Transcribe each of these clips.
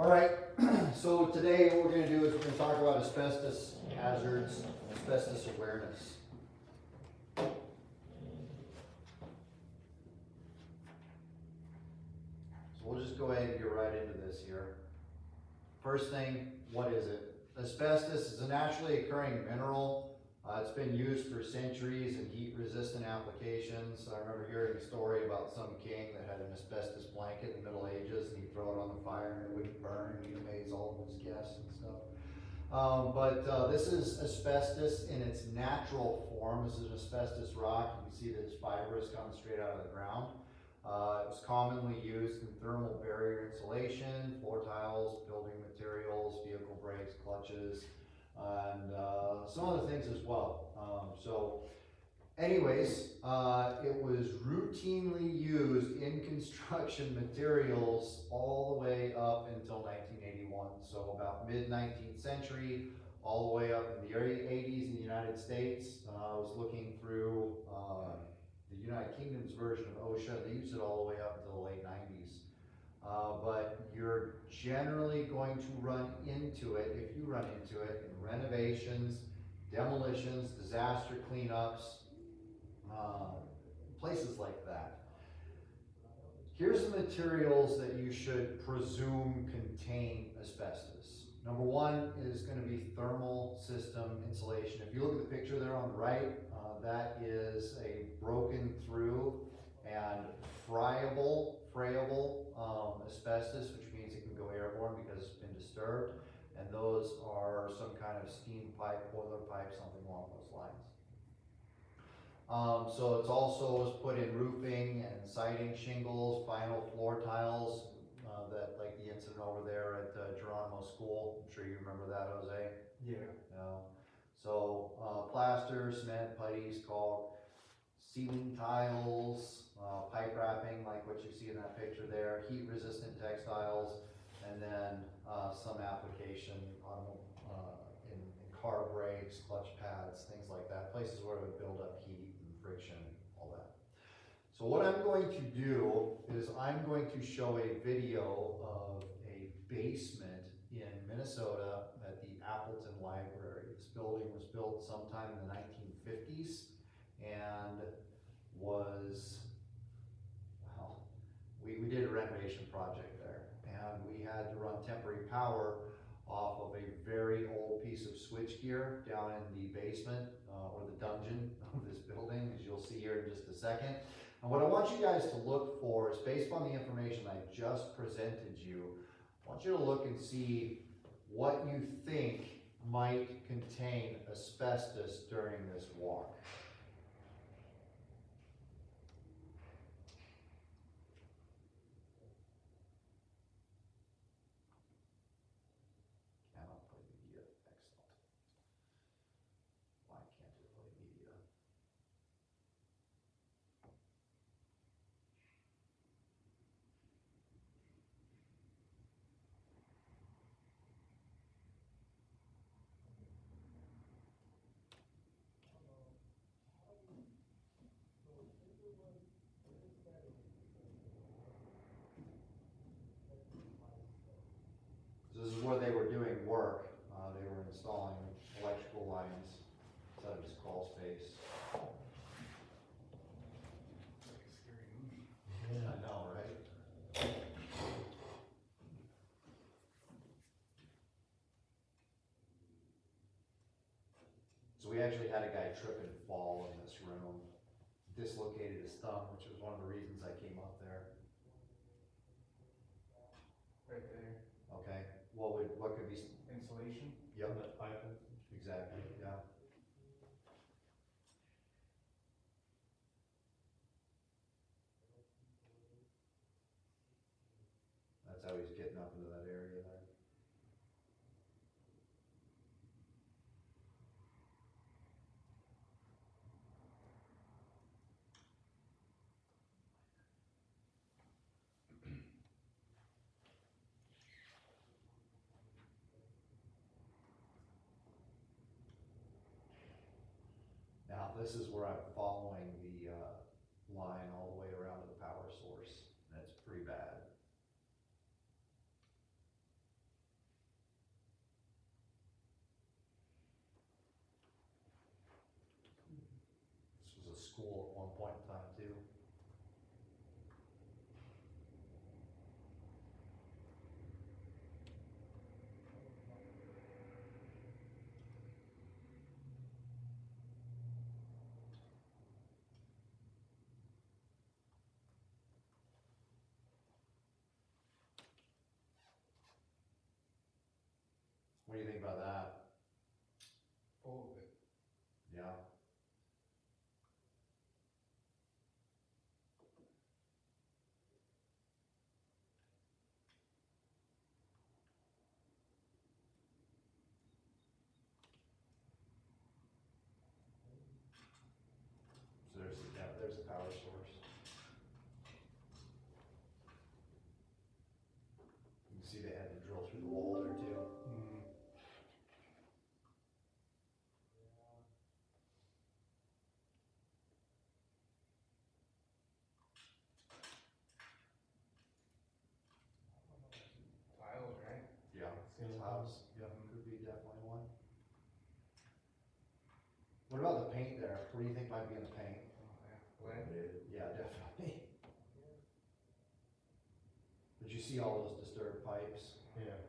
All right, so today what we're gonna do is we're gonna talk about asbestos hazards, asbestos awareness. So we'll just go ahead and get right into this here. First thing, what is it? Asbestos is a naturally occurring mineral. It's been used for centuries in heat-resistant applications. I remember hearing a story about some king that had an asbestos blanket in the Middle Ages, and he'd throw it on the fire and it wouldn't burn, and he'd amaze all of his guests and stuff. This is asbestos in its natural form. This is an asbestos rock. You can see that it's fibrous, coming straight out of the ground. It was commonly used in thermal barrier insulation, floor tiles, building materials, vehicle brakes, clutches, and some other things as well. It was routinely used in construction materials all the way up until 1981. So about mid-19th century, all the way up in the early 80s in the United States. I was looking through the United Kingdom's version of OSHA. They used it all the way up until the late 90s. But you're generally going to run into it, if you run into it, in renovations, demolitions, disaster cleanups, places like that. Here's the materials that you should presume contain asbestos. Number one is going to be thermal system insulation. If you look at the picture there on the right, that is a broken through and frayable asbestos, which means it can go airborne because it's been disturbed. And those are some kind of steam pipe, boiler pipe, something along those lines. So it's also was put in roofing and siding shingles, vinyl floor tiles, that like the incident over there at Geronimo School. I'm sure you remember that, Jose. Yeah. So plaster, cement, putties, caulk, ceiling tiles, pipe wrapping like what you see in that picture there, heat resistant textiles, and then some application in car brakes, clutch pads, things like that, places where it would build up heat and friction, all that. So what I'm going to do is I'm going to show a video of a basement in Minnesota at the Appleton Library. This building was built sometime in the 1950s and was, well, we did a renovation project there, and we had to run temporary power off of a very old piece of switchgear down in the basement or the dungeon of this building, as you'll see here in just a second. And what I want you guys to look for is, based on the information I just presented you, I want you to look and see what you think might contain asbestos during this walk. Cannot play media. Excellent. Why can't it play media? This is where they were doing work. They were installing electrical lines outside of his crawl space. It's like a scary movie. I know, right? So we actually had a guy trip and fall in this room, dislocated his thumb, which was one of the reasons I came up there. Right there. Okay, what could be? Insulation. Yep. That pipe. Exactly, yeah. That's how he's getting up into that area there. Now, this is where I'm following the line all the way around to the power source. That's pretty bad. point in time too. What do you think about that? Full of it. Yeah. So there's a power source. You can see they had to drill through the wall there too. Mm. Tiles, right? Yeah. Ceiling Tiles, yeah, could be definitely one. What about the paint there? What do you think might be in the paint? Oh, yeah. Lead. Yeah, definitely. Did you see all those disturbed pipes? Yeah.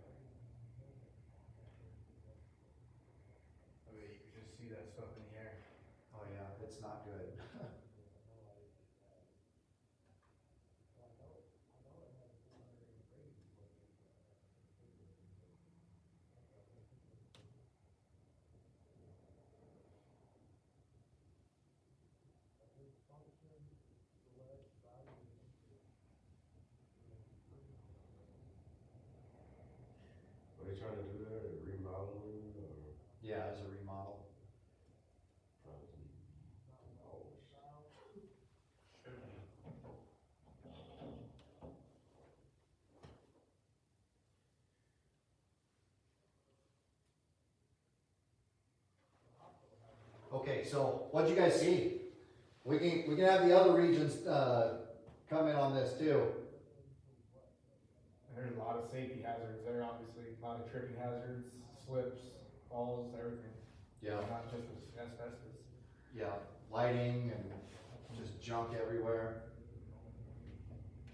I mean, you could just see that stuff in the air. Oh yeah, it's not good. Are they trying to do that, or remodeling, or Yeah, as a remodel. trying to demolish? Okay, so what'd you guys see? We can have the other regions, come in on this too. And there's a lot of safety hazards there, obviously, a lot of tripping hazards, slips, falls, everything. Yeah. Not just asbestos. Yeah, lighting and just junk everywhere.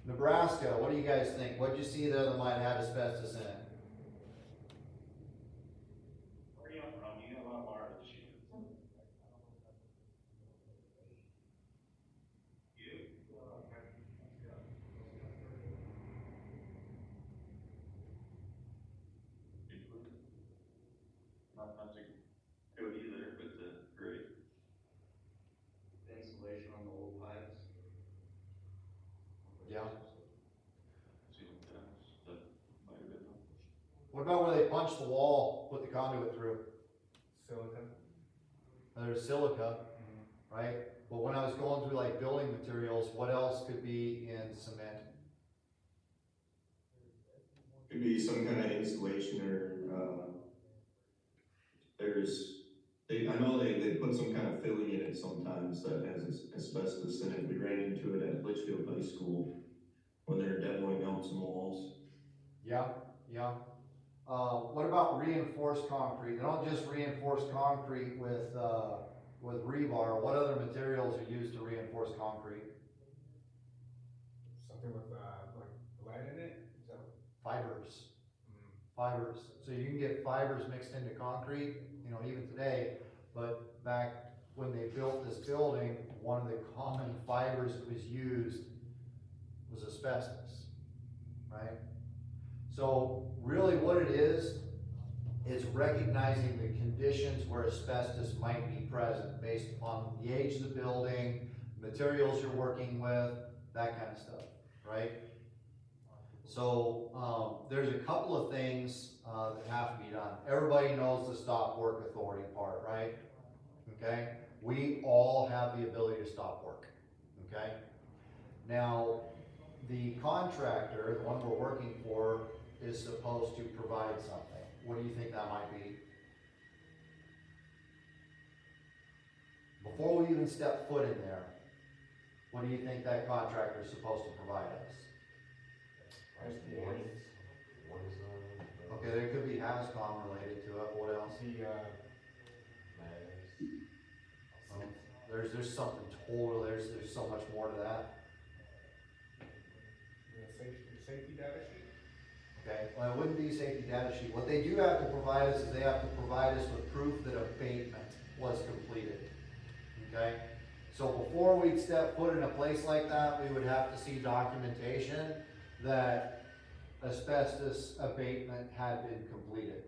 Nebraska, what do you guys think? What'd you see there that might have asbestos in it? Where are you from? You got a lot of water this year. You? Not to go either, but great. Insulation on the old pipes. Yeah. Ceiling tiles, that might have been one. What about where they punched the wall, put the conduit through? Silica. There's silica, right? But when I was going through like building materials, what else could be in cement? Could be some kind of insulation or, I know they put some kind of filling in it sometimes that has asbestos in it. We ran into it at Litchfield High School when they're demoing out some walls. Yeah, yeah. What about reinforced concrete? They don't just reinforce concrete with rebar. What other materials are used to reinforce concrete? Something with, like lead in it, is that? Fibers. Mm. Fibers. So you can get fibers mixed into concrete, you know, even today, but back when they built this building, one of the common fibers that was used was asbestos, right? So really what it is recognizing the conditions where asbestos might be present based upon the age of the building, materials you're working with, that kind of stuff, right? So, there's a couple of things, that have to be done. Everybody knows the stop work authority part, right? Okay? We all have the ability to stop work, okay? Now, the contractor, the one we're working for, is supposed to provide something. What do you think that might be? Before we even step foot in there, what do you think that contractor is supposed to provide us? Warnings, warning signs, Okay, there could be HAZCOM related to it, what else? The, mags. Well, there's something total, there's so much more to that. Safety data sheet? Okay, well, it wouldn't be a safety data sheet. What they do have to provide us is they have to provide us with proof that abatement was completed. Okay? So before we'd step foot in a place like that, we would have to see documentation that asbestos abatement had been completed.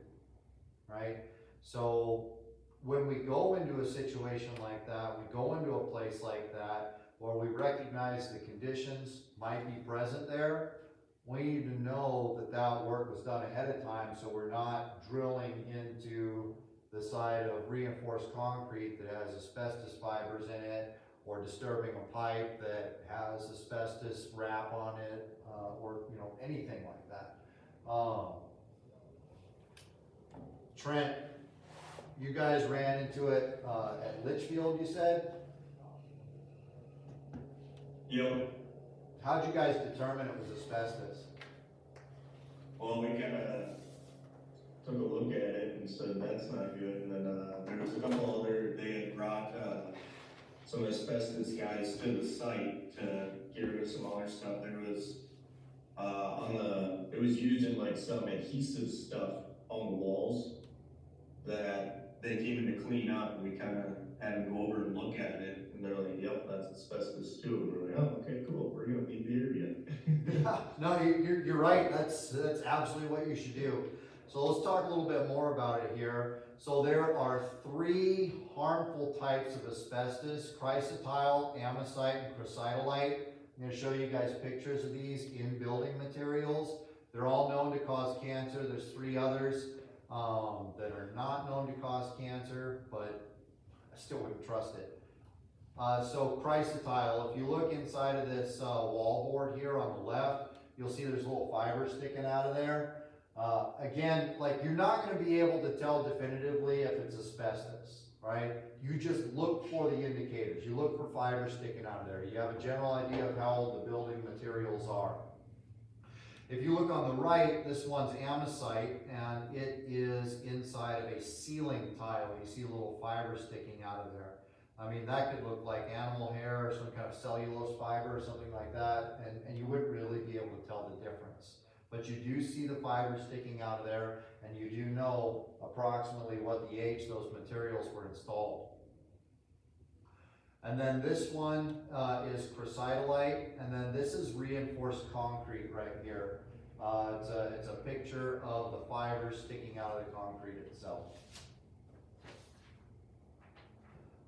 Right? So when we go into a situation like that, we go into a place like that where we recognize the conditions might be present there, we need to know that that work was done ahead of time, so we're not drilling into the side of reinforced concrete that has asbestos fibers in it, or disturbing a pipe that has asbestos wrap on it, or, you know, anything like that. Trent, you guys ran into it, at Litchfield, you said? Yep. How'd you guys determine it was asbestos? Well, we kinda took a look at it and said, that's not good, and then, there was a couple other, they had brought, some asbestos guys to the site to get rid of some other stuff. There was, it was used in like some adhesive stuff on the walls that they came in to clean up, and we kinda had them go over and look at it, and they're like, yep, that's asbestos too, and we're like, oh, okay, cool, we're gonna be the area. No, you're right, that's absolutely what you should do. So let's talk a little bit more about it here. So there are 3 harmful types of asbestos: chrysotile, amosite, and chrysotolite. I'm gonna show you guys pictures of these in building materials. They're all known to cause cancer. There's 3 others that are not known to cause cancer, but I still wouldn't trust it. So chrysotile, if you look inside of this wall board here on the left, you'll see there's little fibers sticking out of there. Again, like, you're not going to be able to tell definitively if it's asbestos, right? You just look for the indicators. You look for fibers sticking out of there. You have a general idea of how old the building materials are. If you look on the right, this one's amosite, and it is inside of a ceiling tile. You see little fibers sticking out of there. I mean, that could look like animal hair or some kind of cellulose fiber or something like that, and you wouldn't really be able to tell the difference. But you do see the fibers sticking out of there, and you do know approximately what the age those materials were installed. And then this one is chrysotolite, and then this is reinforced concrete right here. It's a picture of the fibers sticking out of the concrete itself.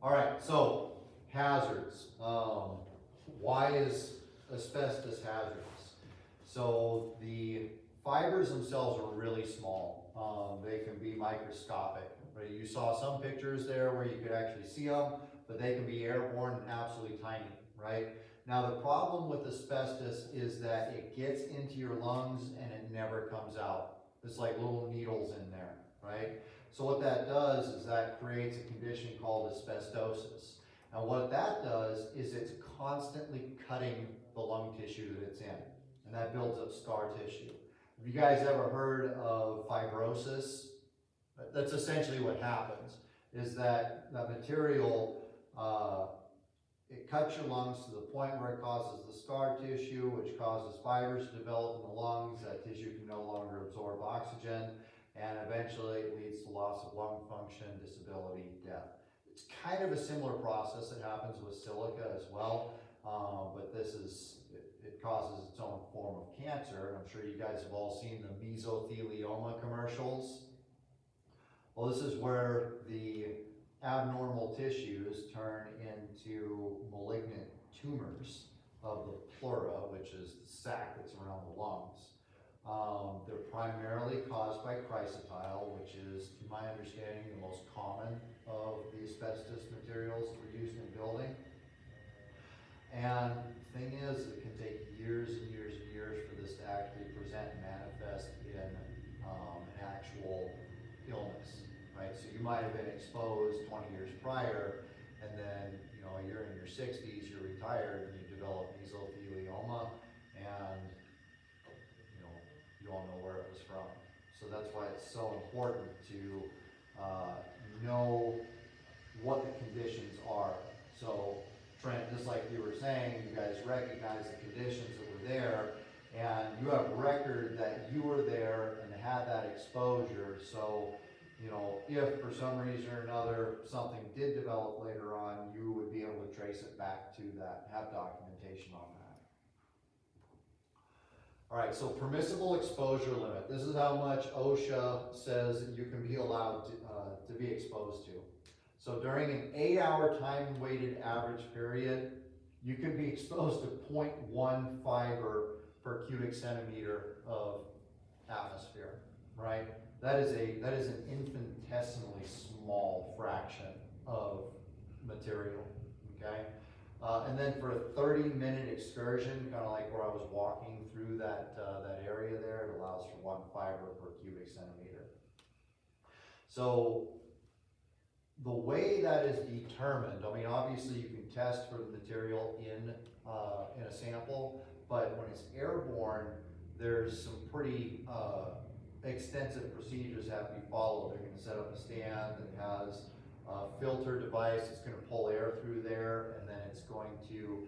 All right, so hazards. Why is asbestos hazardous? So the fibers themselves are really small. They can be microscopic. Right? You saw some pictures there where you could actually see them, but they can be airborne and absolutely tiny, right? Now the problem with asbestos is that it gets into your lungs and it never comes out. It's like little needles in there, right? So what that does is that creates a condition called asbestosis. And what that does is it's constantly cutting the lung tissue that it's in. And that builds up scar tissue. Have you guys ever heard of fibrosis? That's essentially what happens, is that material, it cuts your lungs to the point where it causes the scar tissue, which causes fibers to develop in the lungs. That tissue can no longer absorb oxygen, and eventually it leads to loss of lung function, disability, death. It's kind of a similar process that happens with silica as well, but this is, it causes its own form of cancer. I'm sure you guys have all seen the mesothelioma commercials. Well, this is where the abnormal tissues turn into malignant tumors of the pleura, which is the sac that's around the lungs. They're primarily caused by chrysotile, which is, to my understanding, the most common of the asbestos materials that are used in building. And the thing is, it can take years and years and years for this to actually present and manifest in an actual illness, right? So you might have been exposed 20 years prior, and then, you know, you're in your 60s, you're retired, and you develop mesothelioma, and, you know, you all know where it was from. So that's why it's so important to know what the conditions are. So Trent, just like you were saying, you guys recognize the conditions that were there, and you have record that you were there and had that exposure, so, you know, if for some reason or another, something did develop later on, you would be able to trace it back to that, have documentation on that. All right, so permissible exposure limit. This is how much OSHA says that you can be allowed to be exposed to. So during an 8-hour time-weighted average period, you can be exposed to 0.1 fiber per cubic centimeter of atmosphere, right? That is an infinitesimally small fraction of material, okay? And then for a 30-minute excursion, kind of like where I was walking through that area there, it allows for 1 fiber per cubic centimeter. So the way that is determined, I mean, obviously you can test for the material in a sample, but when it's airborne, there's some pretty extensive procedures have to be followed. They're going to set up a stand that has a filter device that's going to pull air through there, and then it's going to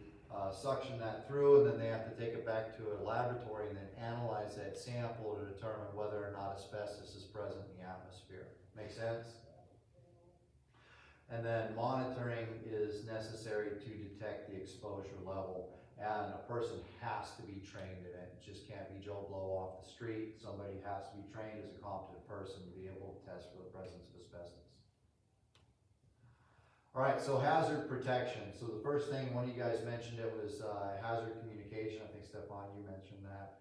suction that through, and then they have to take it back to a laboratory and then analyze that sample to determine whether or not asbestos is present in the atmosphere. Make sense? And then monitoring is necessary to detect the exposure level, and a person has to be trained in it. It just can't be Joe Blow off the street. Somebody has to be trained as a competent person to be able to test for the presence of asbestos. All right, so hazard protection. So the first thing, one of you guys mentioned it was hazard communication. I think Stefan, you mentioned that.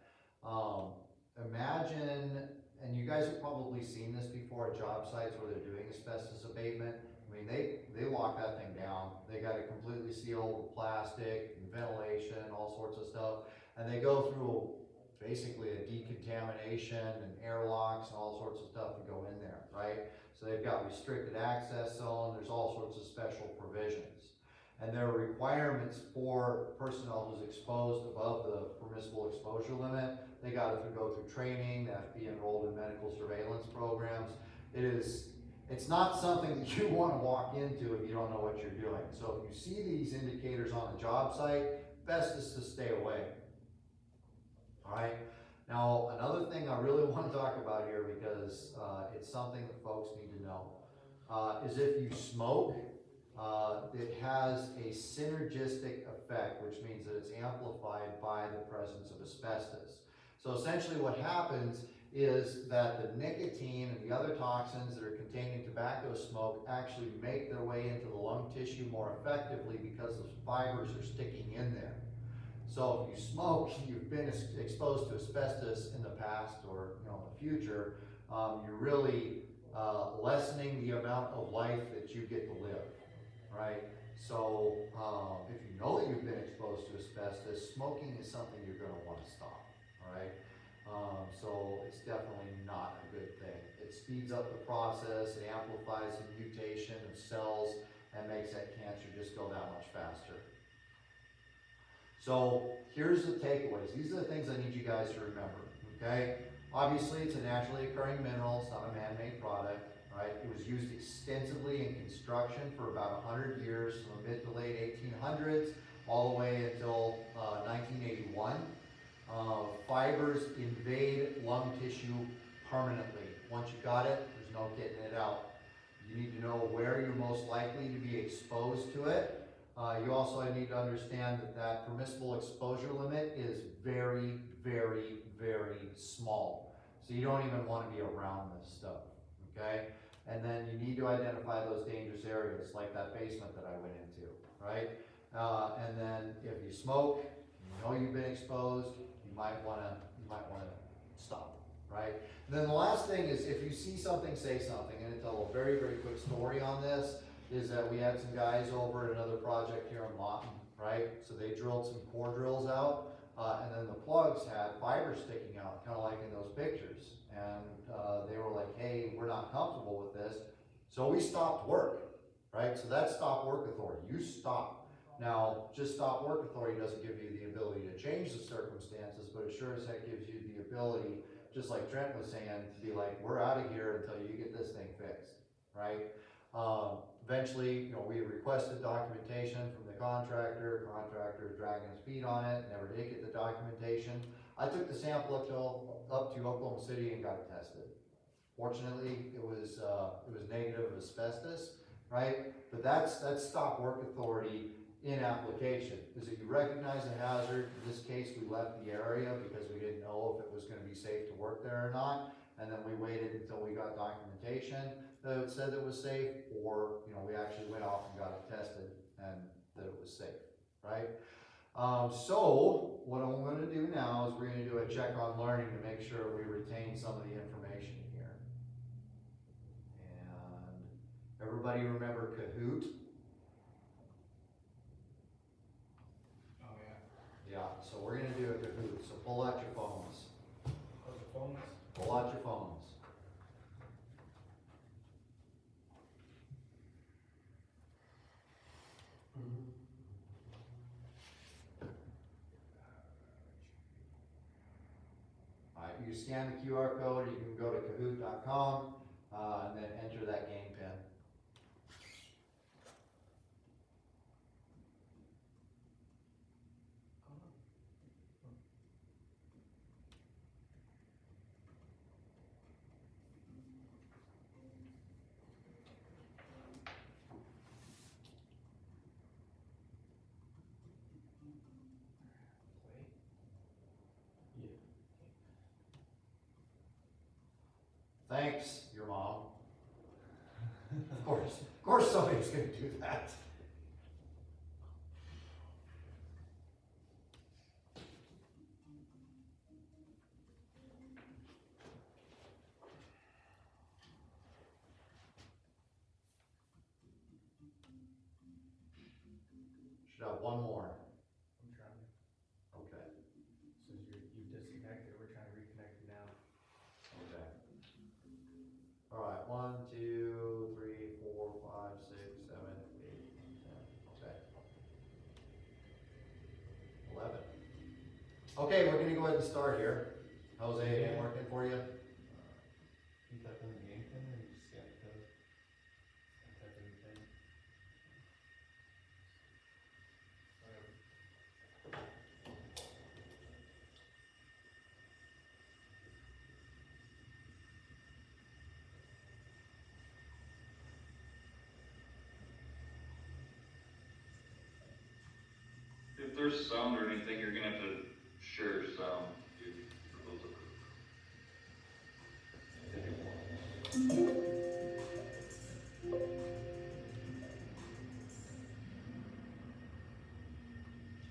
Imagine, and you guys have probably seen this before at job sites where they're doing asbestos abatement. I mean, they lock that thing down. They got it completely sealed with plastic and ventilation, all sorts of stuff. And they go through basically a decontamination and airlocks and all sorts of stuff to go in there, right? So they've got restricted access zone, there's all sorts of special provisions. And there are requirements for personnel who's exposed above the permissible exposure limit. They got to go through training, they have to be enrolled in medical surveillance programs. It's not something that you want to walk into if you don't know what you're doing. So if you see these indicators on the job site, best is to stay away. All right. Now, another thing I really want to talk about here, because it's something that folks need to know, is if you smoke, it has a synergistic effect, which means that it's amplified by the presence of asbestos. So essentially what happens is that the nicotine and the other toxins that are contained in tobacco smoke actually make their way into the lung tissue more effectively because the fibers are sticking in there. So if you smoke, you've been exposed to asbestos in the past or in the future, you're really lessening the amount of life that you get to live, right? So if you know that you've been exposed to asbestos, smoking is something you're going to want to stop, all right? So it's definitely not a good thing. It speeds up the process, it amplifies the mutation of cells, and makes that cancer just go that much faster. So here's the takeaways. These are the things I need you guys to remember, okay? Obviously, it's a naturally occurring mineral. It's not a man-made product, right? It was used extensively in construction for about 100 years, from the mid to late 1800s, all the way until 1981. Fibers invade lung tissue permanently. Once you got it, there's no getting it out. You need to know where you're most likely to be exposed to it. You also need to understand that permissible exposure limit is very, very, very small. So you don't even want to be around this stuff, okay? And then you need to identify those dangerous areas, like that basement that I went into, right? And then if you smoke, you know you've been exposed, you might want to stop, right? And then the last thing is, if you see something, say something. And to tell a very, very quick story on this is that we had some guys over at another project here in Lawton, right? So they drilled some core drills out, and then the plugs had fibers sticking out, kind of like in those pictures. And they were like, hey, we're not comfortable with this. So we stopped work, right? So that's stop work authority. You stop. Now, just stop work authority doesn't give you the ability to change the circumstances, but it sure as heck gives you the ability, just like Trent was saying, to be like, we're out of here until you get this thing fixed, right? Eventually, you know, we requested documentation from the contractor's dragging his feet on it, never did get the documentation. I took the sample up to Oklahoma City and got it tested. Fortunately, it was negative asbestos, right? But that's stop work authority in application, is that you recognize a hazard. In this case, we left the area because we didn't know if it was gonna be safe to work there or not. And then we waited until we got documentation that it said it was safe, or, you know, we actually went off and got it tested and that it was safe, right? So what I'm gonna do now is we're gonna do a check on learning to make sure we retain some of the information here. And everybody remember Kahoot? Oh, yeah. Yeah, so we're gonna do a Kahoot, so pull out your phones. Those are phones? Pull out your phones. Alright, you scan the QR code, you can go to kahoot.com, and then enter that game pin. Thanks, your mom. Of course somebody's gonna do that. Should have one more. I'm trying to, Okay, since you've disconnected, we're trying to reconnect you now. okay. Alright, 1, 2, 3, 4, 5, 6, 7, 8, 10, okay. 11. Okay, we're gonna go ahead and start here. Jose, it ain't working for you? You type in the game pin or you just scan the code? I typed in the thing. If there's sound or anything, you're gonna have to share sound. For those of-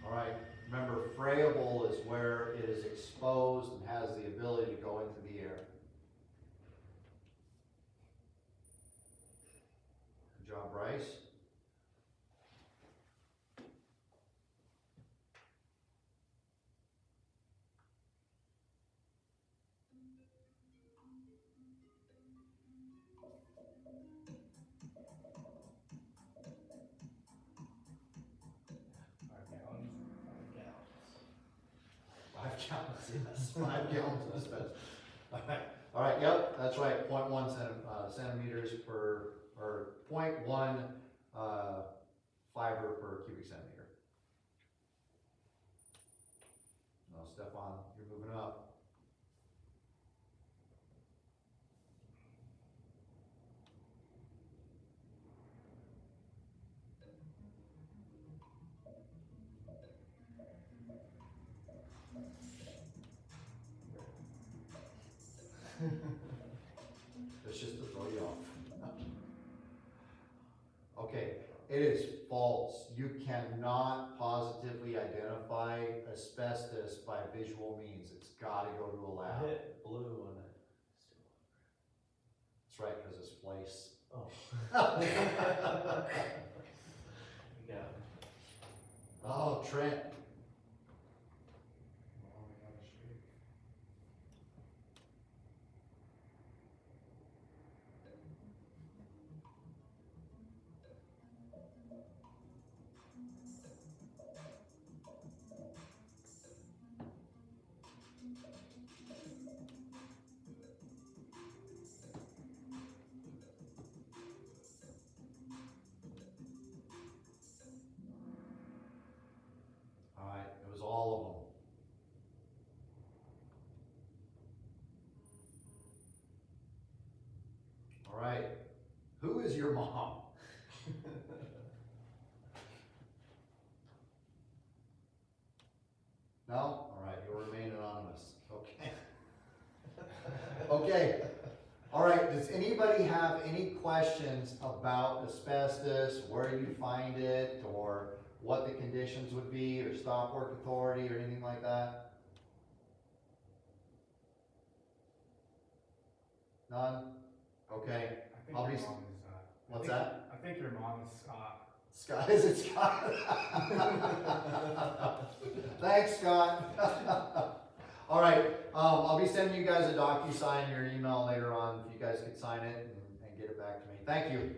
Alright, remember frayable is where it is exposed and has the ability to go into the air. Good job, Bryce. Five gallons. 5 gallons, yes, 5 gallons of asbestos. Alright, yep, that's right, 0.1 centimeters per, or 0.1 fiber per cubic centimeter. No, Stefan, you're moving up. It's just to throw you off. Okay, it is false. You cannot positively identify asbestos by visual means. It's gotta go to a lab. Hit blue on it. That's right, because it's place. Oh. Yeah. Oh, Trent. Long down the street. your mom. No? All right, you'll remain anonymous. Okay. Okay. All right, does anybody have any questions about asbestos, where you find it, or what the conditions would be, or stop work authority, or anything like that? None? Okay. I think I'll your be- mom is, What's that? I think your mom is Scott. Scott, is it Scott? Thanks, Scott. All right, I'll be sending you guys a DocuSign in your email later on, if you guys could sign it and get it back to me. Thank you.